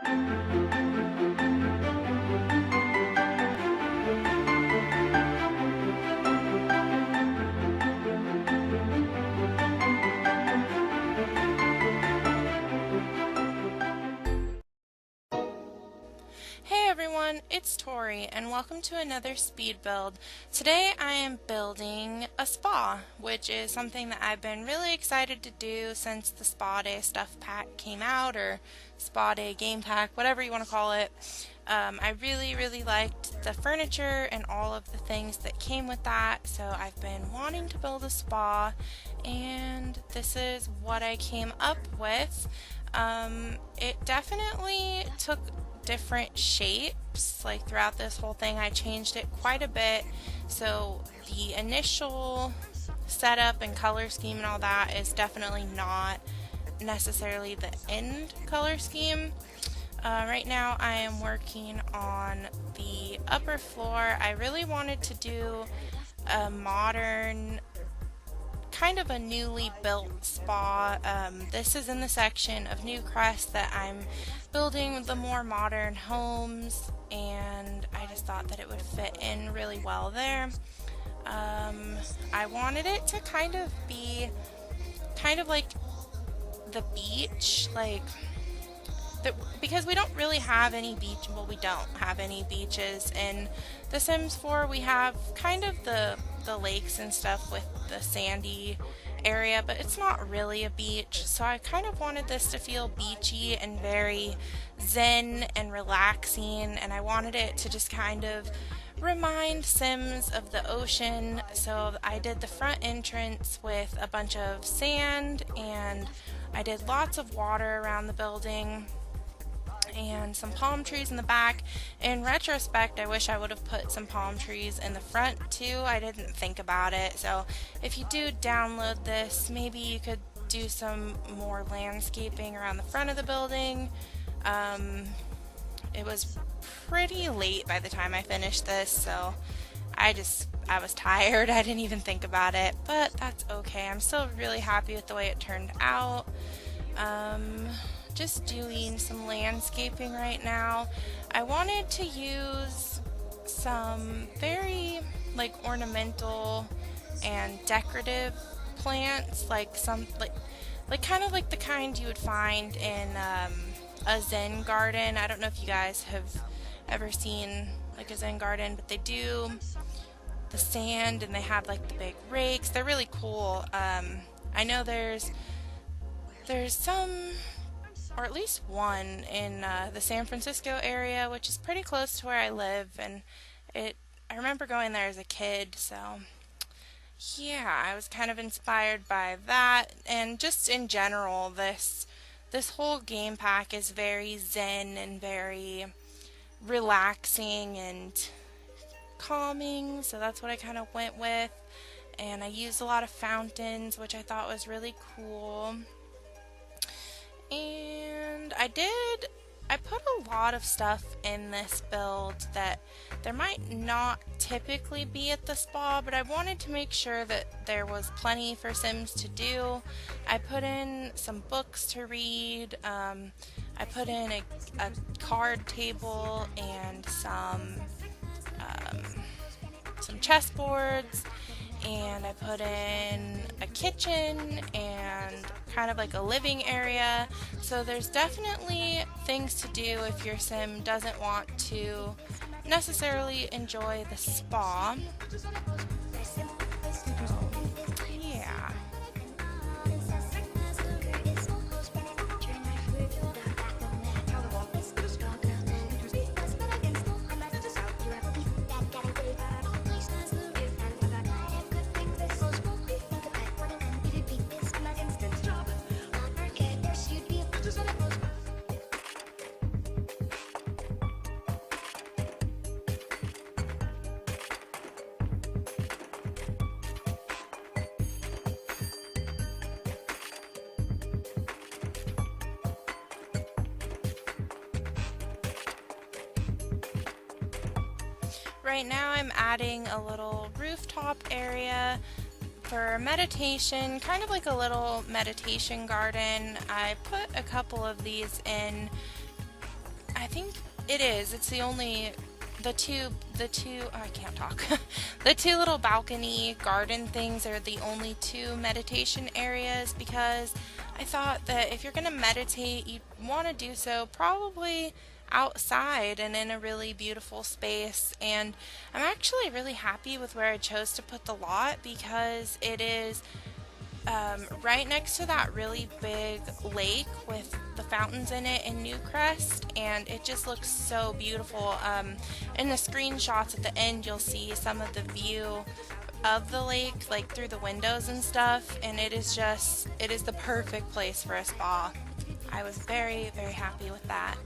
Hey everyone, it's Tori and welcome to another speed build. Today I am building a spa, which is something that I've been really excited to do since the Spa Day stuff pack came out, or Spa Day game pack, whatever you want to call it. I really liked the furniture and all of the things that came with that, so I've been wanting to build a spa, and this is what I came up with. It definitely took different shapes like throughout this whole thing. I changed it quite a bit, so the initial setup and color scheme and all that is definitely not necessarily the end color scheme. Right now I am working on the upper floor. I really wanted to do a modern, kind of a newly built spa. This is in the section of Newcrest that I'm building the more modern homes, and I just thought that it would fit in really well there. I wanted it to kind of be like the beach, like because we don't really have any beach, well, we don't have any beaches in The Sims 4. We have kind of the lakes and stuff with the sandy area, but it's not really a beach, so I kind of wanted this to feel beachy and very zen and relaxing, and I wanted it to just kind of remind Sims of the ocean. So I did the front entrance with a bunch of sand, and I did lots of water around the building and some palm trees in the back. In retrospect, I wish I would have put some palm trees in the front too. I didn't think about it. So if you do download this, maybe you could do some more landscaping around the front of the building. It was pretty late by the time I finished this, so I was tired. I didn't even think about it, but that's okay. I'm still really happy with the way it turned out. Just doing some landscaping right now. I wanted to use some very ornamental and decorative plants, like kind of like the kind you would find in a Zen garden. I don't know if you guys have ever seen like a Zen garden, but they do the sand and they have like the big rakes. They're really cool. I know there's some, or at least one in the San Francisco area, which is pretty close to where I live, and I remember going there as a kid, so yeah, I was kind of inspired by that. And just in general, this whole game pack is very zen and very relaxing and calming, so that's what I kind of went with. And I used a lot of fountains, which I thought was really cool. And I put a lot of stuff in this build that there might not typically be at the spa, but I wanted to make sure that there was plenty for Sims to do. I put in some books to read. I put in a card table and some chessboards, and I put in a kitchen and kind of like a living area. So there's definitely things to do if your Sim doesn't want to necessarily enjoy the spa. Yeah. Right now I'm adding a little rooftop area for meditation, kind of like a little meditation garden. I put a couple of these in I think it is. It's the only the two oh, I can't talk. The two little balcony garden things are the only two meditation areas, because I thought that if you're going to meditate, you want to do so probably outside and in a really beautiful space. And I'm actually really happy with where I chose to put the lot, because it is right next to that really big lake with the fountains in it in Newcrest, and it just looks so beautiful. In the screenshots at the end, you'll see some of the view of the lake, like through the windows and stuff, and it is the perfect place for a spa. I was very, very happy with that.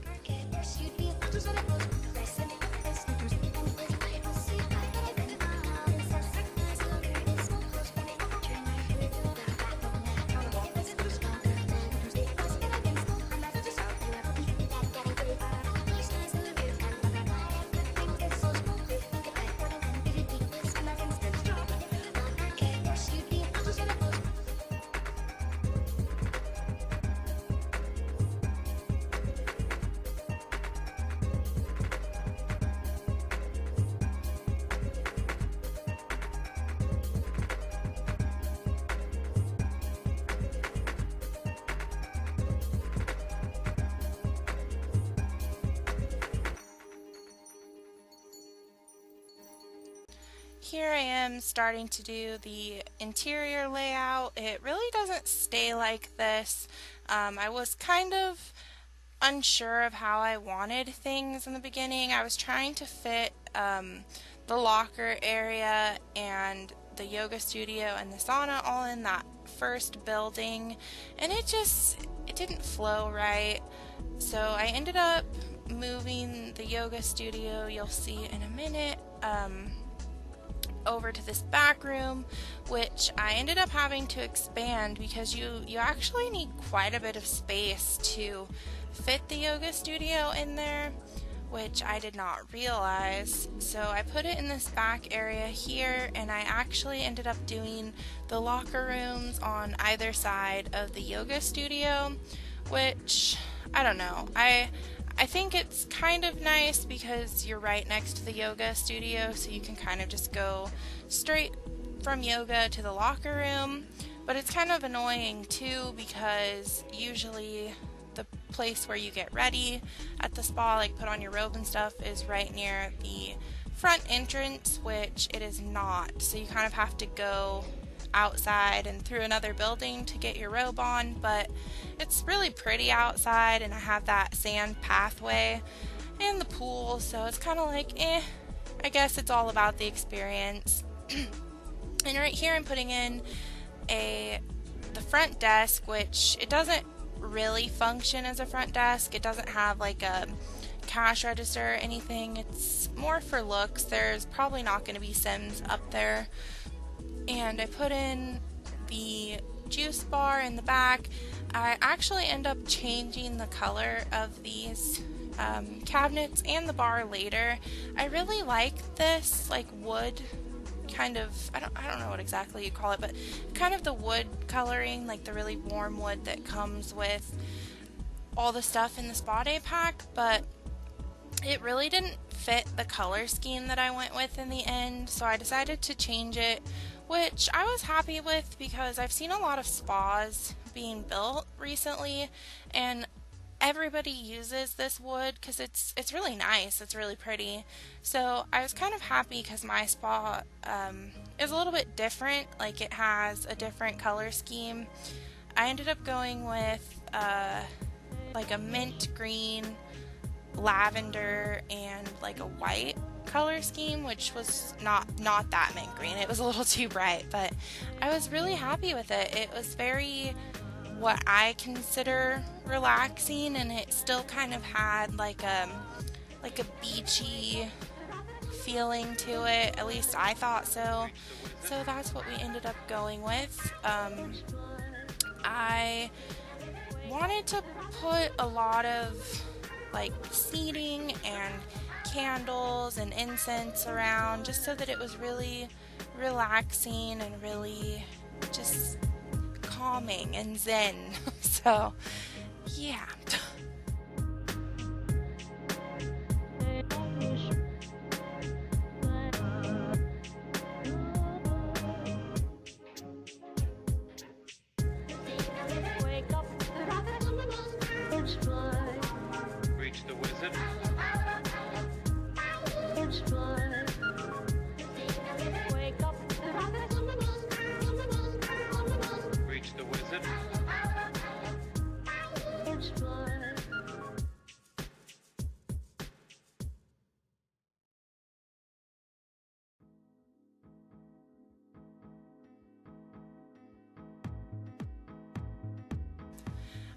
Here I am starting to do the interior layout. It really doesn't stay like this. I was kind of unsure of how I wanted things in the beginning. I was trying to fit the locker area and the yoga studio and the sauna all in that first building, and it didn't flow right. So I ended up moving the yoga studio, you'll see in a minute, over to this back room, which I ended up having to expand because you actually need quite a bit of space to fit the yoga studio in there, which I did not realize. So I put it in this back area here, and I actually ended up doing the locker rooms on either side of the yoga studio, which I don't know. I think it's kind of nice because you're right next to the yoga studio, so you can kind of just go straight from yoga to the locker room. But it's kind of annoying too, because usually the place where you get ready at the spa, like put on your robe and stuff, is right near the front entrance, which it is not. So you kind of have to go outside and through another building to get your robe on, but it's really pretty outside, and I have that sand pathway and the pool, so it's kind of like, I guess it's all about the experience. And right here I'm putting in the front desk, which it doesn't really function as a front desk. It doesn't have like a cash register or anything. It's more for looks. There's probably not going to be Sims up there. And I put in the juice bar in the back. I actually end up changing the color of these cabinets and the bar later. I really like this like wood kind of, I don't know what exactly you call it, but kind of the wood coloring, like the really warm wood that comes with all the stuff in the spa day pack, but it really didn't fit the color scheme that I went with in the end, so I decided to change it, which I was happy with because I've seen a lot of spas being built recently, and everybody uses this wood because it's really nice, it's really pretty. So I was kind of happy because my spa is a little bit different, like it has a different color scheme. I ended up going with like a mint green, lavender, and like a white color scheme, which was not that mint green. It was a little too bright, but I was really happy with it. It was very what I consider relaxing, and it still kind of had like a beachy feeling to it. At least I thought so. So that's what we ended up going with. I wanted to put a lot of like seating and candles and incense around, just so that it was really relaxing and really just calming and zen. So yeah.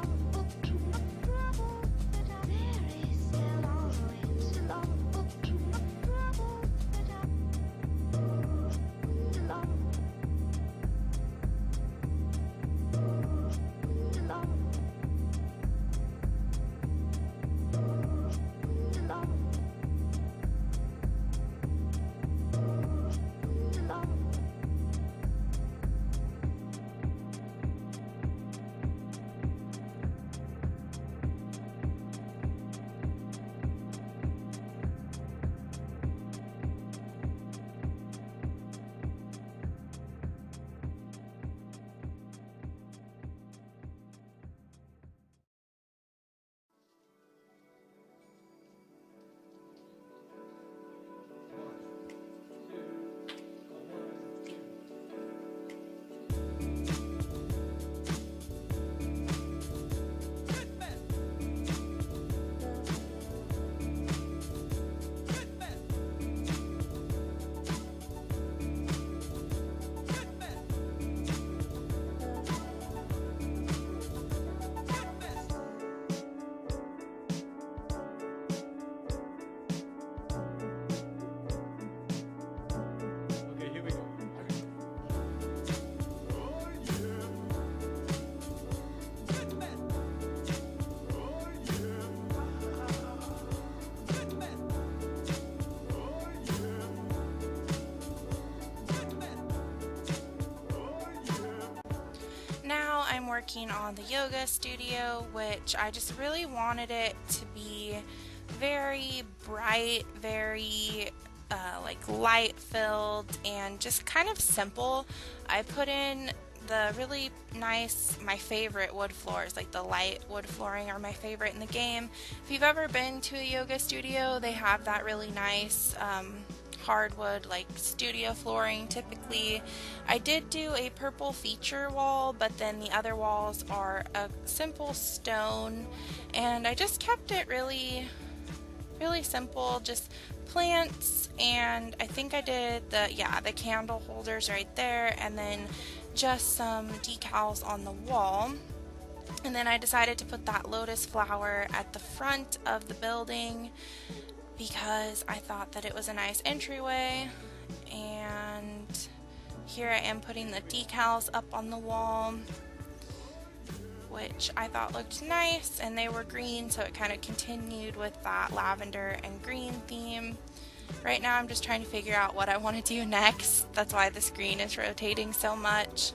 There is always working on the yoga studio, which I just really wanted it to be very bright, very like light filled and just kind of simple. I put in the really nice, my favorite wood floors, like the light wood flooring are my favorite in the game. If you've ever been to a yoga studio, they have that really nice hardwood like studio flooring typically. I did do a purple feature wall, but then the other walls are a simple stone, and I just kept it really simple, just plants, and I think I did the candle holders right there, and then just some decals on the wall. And then I decided to put that lotus flower at the front of the building because I thought that it was a nice entryway. And here I am putting the decals up on the wall, which I thought looked nice, and they were green, so it kind of continued with that lavender and green theme. Right now I'm just trying to figure out what I want to do next. That's why the screen is rotating so much.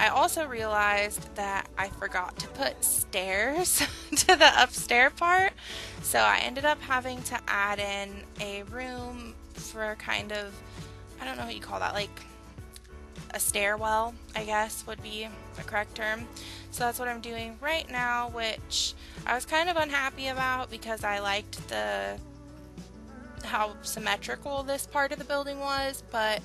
I also realized that I forgot to put stairs to the upstairs part, so I ended up having to add in a room for kind of, I don't know what you call that, like a stairwell, I guess would be the correct term. So that's what I'm doing right now, which I was kind of unhappy about because I liked how symmetrical this part of the building was, but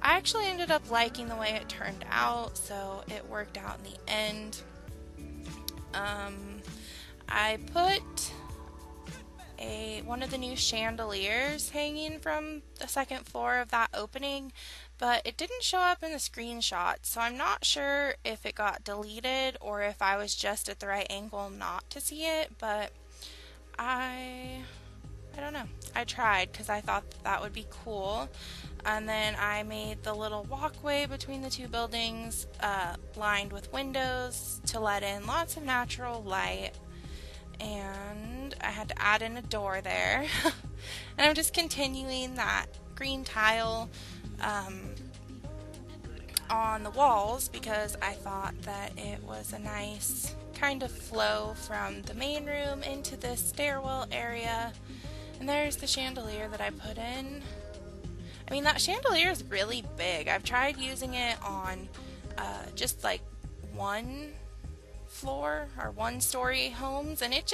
I actually ended up liking the way it turned out, so it worked out in the end. I put one of the new chandeliers hanging from the second floor of that opening, but it didn't show up in the screenshot, so I'm not sure if it got deleted or if I was just at the right angle not to see it, but I don't know. I tried because I thought that would be cool. And then I made the little walkway between the two buildings lined with windows to let in lots of natural light. And I had to add in a door there. And I'm just continuing that green tile on the walls because I thought that it was a nice kind of flow from the main room into the stairwell area. And there's the chandelier that I put in. I mean, that chandelier is really big. I've tried using it on just like one floor or one story homes, and it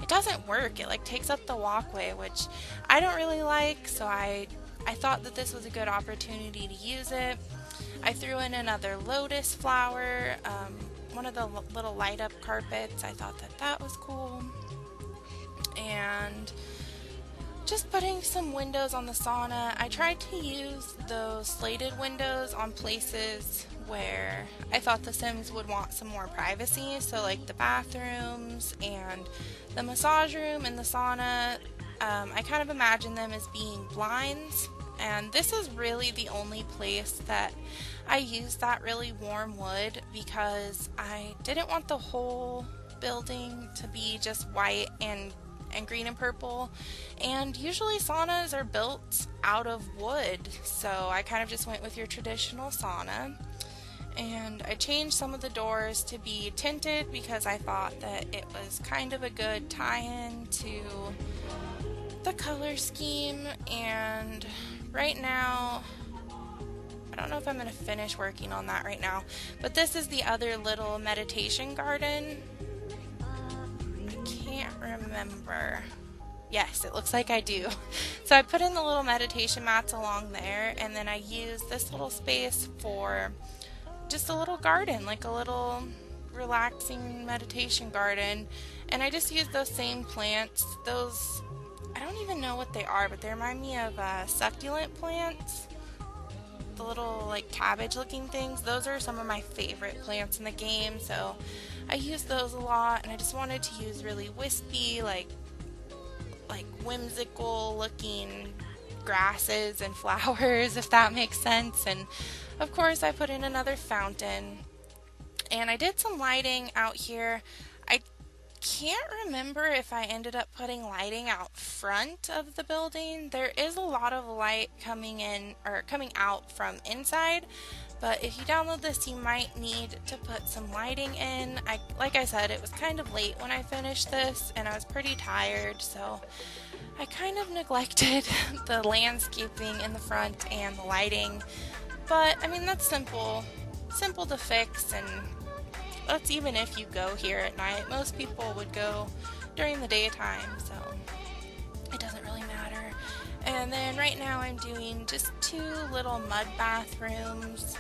doesn't work. It like takes up the walkway, which I don't really like, so I thought that this was a good opportunity to use it. I threw in another lotus flower, one of the little light up carpets. I thought that was cool. And just putting some windows on the sauna. I tried to use those slated windows on places where I thought the Sims would want some more privacy, so like the bathrooms and the massage room and the sauna. I kind of imagine them as being blinds, and this is really the only place that I used that really warm wood because I didn't want the whole building to be just white and green and purple, and usually saunas are built out of wood, so I kind of just went with your traditional sauna. And I changed some of the doors to be tinted because I thought that it was kind of a good tie-in to the color scheme. And right now, I don't know if I'm going to finish working on that right now, but this is the other little meditation garden. Can't remember. Yes, it looks like I do. So I put in the little meditation mats along there, and then I used this little space for just a little garden, like a little relaxing meditation garden. And I just used those same plants. Those, I don't even know what they are, but they remind me of succulent plants. The little like cabbage looking things. Those are some of my favorite plants in the game, so I use those a lot, and I just wanted to use really wispy, like whimsical looking grasses and flowers, if that makes sense. And of course I put in another fountain, and I did some lighting out here. I can't remember if I ended up putting lighting out front of the building. There is a lot of light coming in or coming out from inside, But if you download this, you might need to put some lighting in. Like I said, it was kind of late when I finished this and I was pretty tired, so I kind of neglected the landscaping in the front and the lighting. But I mean, that's simple to fix, and that's even if you go here at night. Most people would go during the daytime, so it doesn't really matter. And then right now I'm doing just 2 little mud bathrooms.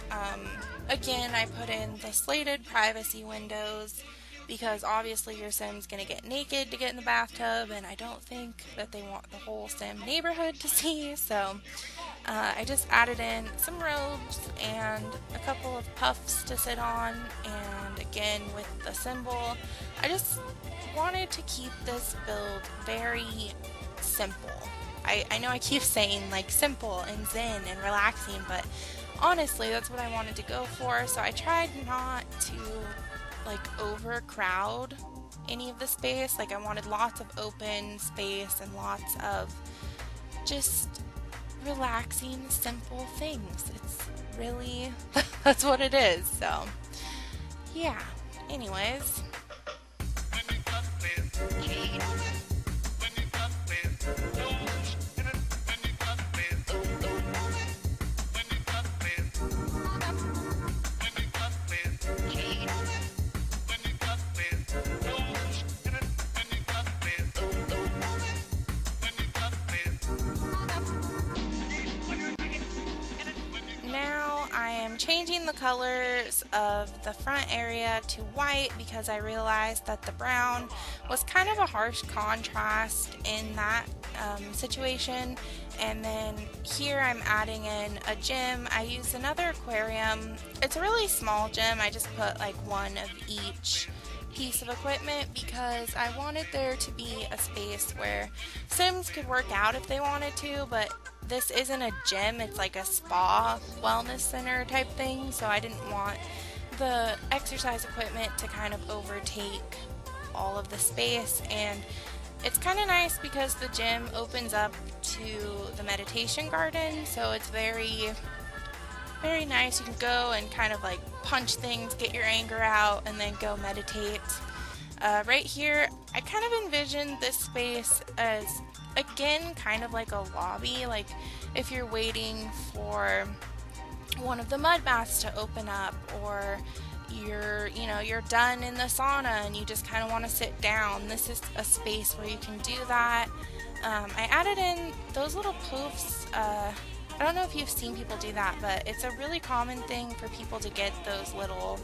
Again, I put in the slated privacy windows because obviously your Sim's gonna get naked to get in the bathtub, and I don't think that they want the whole Sim neighborhood to see, so I just added in some robes and a couple of puffs to sit on, and again with the symbol, I just wanted to keep this build very simple. I know I keep saying like simple and zen and relaxing, but honestly that's what I wanted to go for, so I tried not to like overcrowd any of the space. Like I wanted lots of open space and lots of just relaxing, simple things. It's really, that's what it is, so yeah. Anyways. Now I am changing the colors of the front area to white because I realized that the brown was kind of a harsh contrast in that situation. And then here I'm adding in a gym. I used another aquarium. It's a really small gym. I just put like one of each piece of equipment because I wanted there to be a space where Sims could work out if they wanted to, but this isn't a gym, it's like a spa wellness center type thing, so I didn't want the exercise equipment to kind of overtake all of the space. And it's kind of nice because the gym opens up to the meditation garden, so it's very nice. You can go and kind of like punch things, get your anger out, and then go meditate. Right here, I kind of envisioned this space as, again, kind of like a lobby. Like if you're waiting for one of the mud baths to open up, or you're done in the sauna and you just kind of want to sit down, this is a space where you can do that. I added in those little poofs. I don't know if you've seen people do that, but it's a really common thing for people to get those little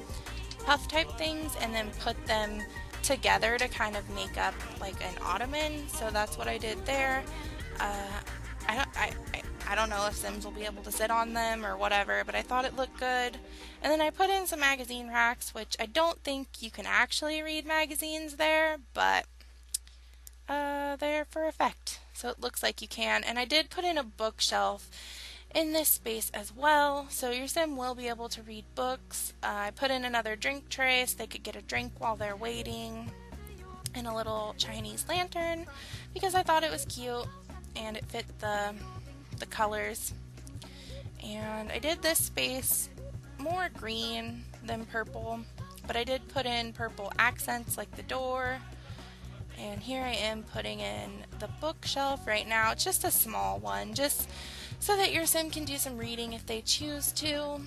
puff type things and then put them together to kind of make up like an ottoman. So that's what I did there. I don't know if Sims will be able to sit on them or whatever, but I thought it looked good. And then I put in some magazine racks, which I don't think you can actually read magazines there, but they're for effect, so it looks like you can. And I did put in a bookshelf in this space as well, so your Sim will be able to read books. I put in another drink tray so they could get a drink while they're waiting, and a little Chinese lantern because I thought it was cute and it fit the colors. And I did this space more green than purple, but I did put in purple accents like the door. And here I am putting in the bookshelf right now. It's just a small one, just so that your Sim can do some reading if they choose to.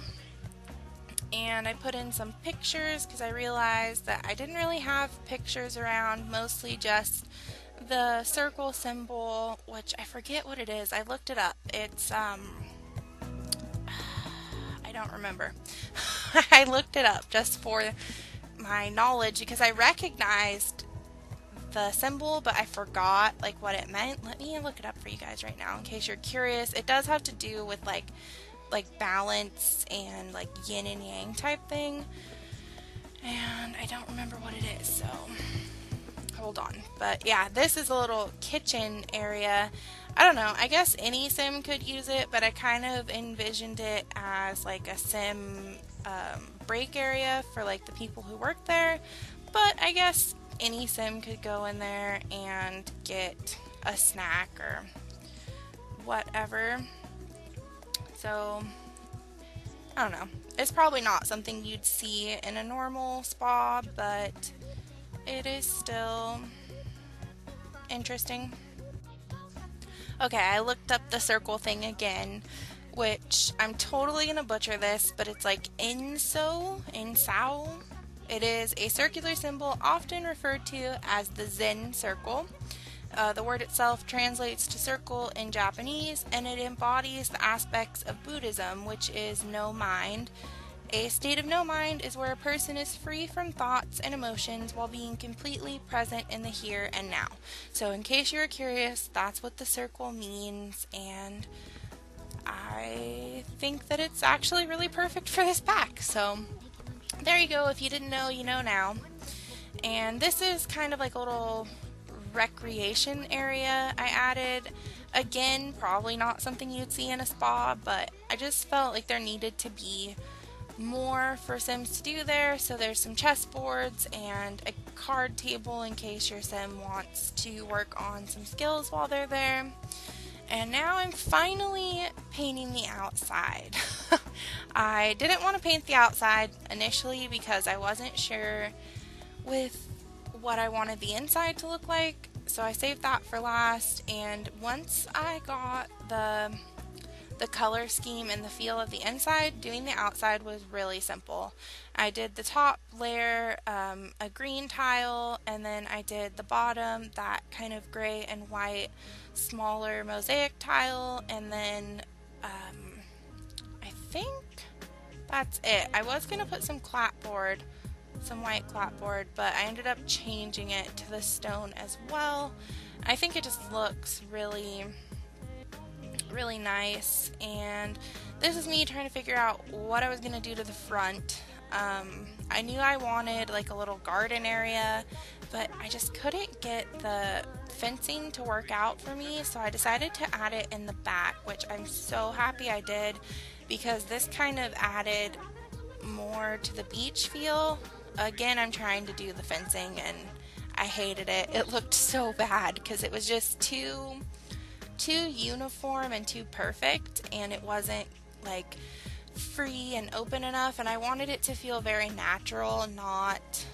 And I put in some pictures because I realized that I didn't really have pictures around, mostly just the circle symbol, which I forget what it is. I looked it up. It's, I don't remember. I looked it up just for my knowledge because I recognized the symbol, but I forgot like what it meant. Let me look it up for you guys right now in case you're curious. It does have to do with like balance and like yin and yang type thing, and I don't remember what it is, so hold on. But yeah, this is a little kitchen area. I don't know, I guess any Sim could use it, but I kind of envisioned it as like a Sim break area for like the people who work there. But I guess any Sim could go in there and get a snack or whatever. So I don't know. It's probably not something you'd see in a normal spa, but it is still interesting. Okay, I looked up the circle thing again, which I'm totally gonna butcher this, but it's like Insao. It is a circular symbol often referred to as the Zen circle. The word itself translates to circle in Japanese, and it embodies the aspects of Buddhism, which is no mind. A state of no mind is where a person is free from thoughts and emotions while being completely present in the here and now. So, in case you're curious, that's what the circle means, and I think that it's actually really perfect for this pack. So, there you go. If you didn't know, you know now. And this is kind of like a little recreation area I added. Again, probably not something you'd see in a spa, but I just felt like there needed to be more for Sims to do there. So there's some chessboards and a card table in case your Sim wants to work on some skills while they're there. And now I'm finally painting the outside. I didn't want to paint the outside initially because I wasn't sure with what I wanted the inside to look like, so I saved that for last. And once I got the color scheme and the feel of the inside, doing the outside was really simple. I did the top layer a green tile, and then I did the bottom that kind of gray and white smaller mosaic tile, and then I think that's it. I was gonna put some white clapboard, but I ended up changing it to the stone as well. I think it just looks really nice, and this is me trying to figure out what I was going to do to the front. I knew I wanted like a little garden area, but I just couldn't get the fencing to work out for me, so I decided to add it in the back, which I'm so happy I did, because this kind of added more to the beach feel. Again, I'm trying to do the fencing and I hated it. It looked so bad because it was just too uniform and too perfect, and it wasn't like free and open enough, and I wanted it to feel very natural, not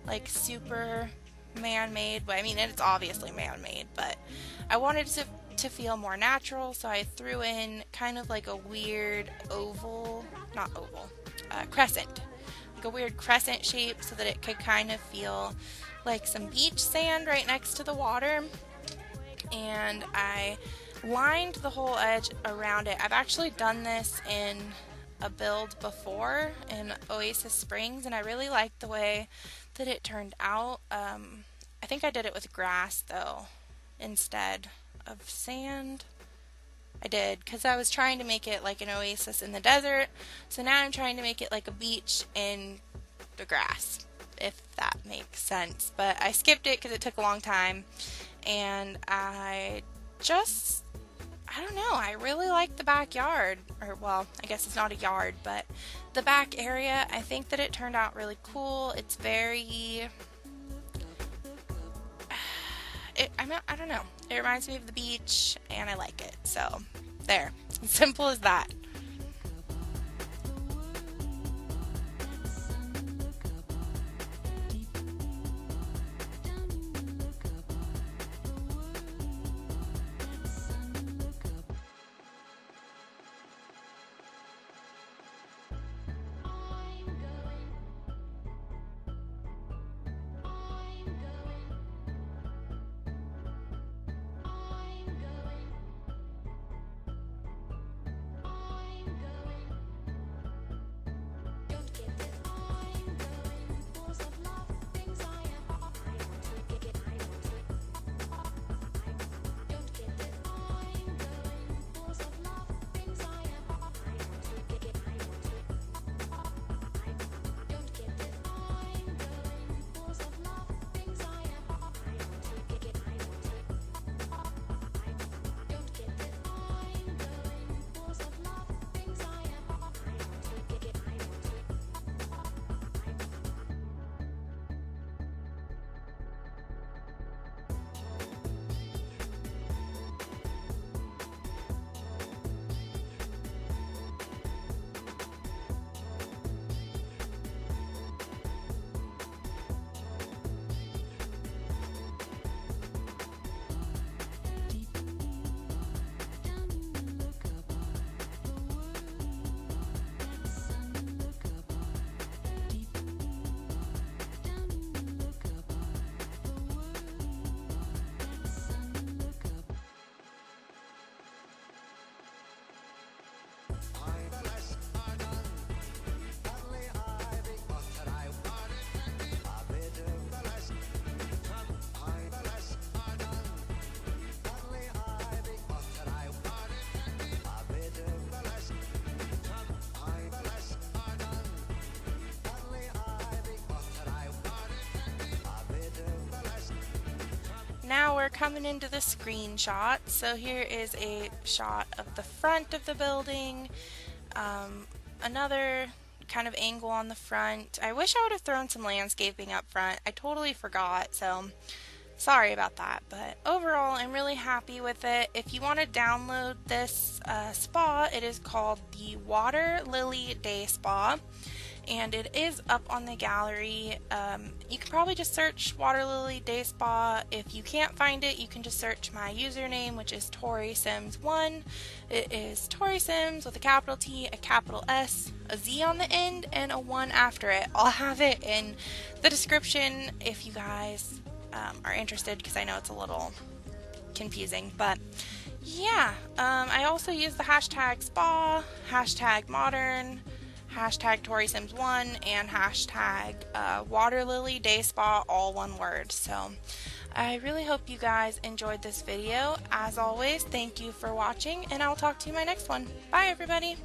like super man-made. But I mean, it's obviously man-made, but I wanted it to feel more natural, so I threw in kind of like a weird crescent, like a weird crescent shape, so that it could kind of feel like some beach sand right next to the water. And I lined the whole edge around it. I've actually done this in a build before in Oasis Springs, and I really liked the way that it turned out. I think I did it with grass though instead of sand. I did, because I was trying to make it like an oasis in the desert, so now I'm trying to make it like a beach in the grass, if that makes sense. But I skipped it because it took a long time, and I don't know, I really like the backyard, or well, I guess it's not a yard, but the back area. I think that it turned out really cool. It's very, I don't know, it reminds me of the beach, and I like it, so there, simple as that. now we're coming into the screenshot. So here is a shot of the front of the building, another kind of angle on the front. I wish I would have thrown some landscaping up front. I totally forgot, so sorry about that. But overall, I'm really happy with it. If you want to download this spa, it is called the Water Lily Day Spa, and it is up on the gallery. You can probably just search Water Lily Day Spa. If you can't find it, you can just search my username, which is ToriSimz1. It is ToriSimz with a capital T, a capital S, a Z on the end, and a 1 after it. I'll have it in the description if you guys are interested, because I know it's a little confusing. But yeah, I also use the hashtag spa, hashtag modern, hashtag ToriSimz1, and hashtag Water Lily Day Spa, all one word. So I really hope you guys enjoyed this video. As always, thank you for watching, and I'll talk to you in my next one. Bye everybody!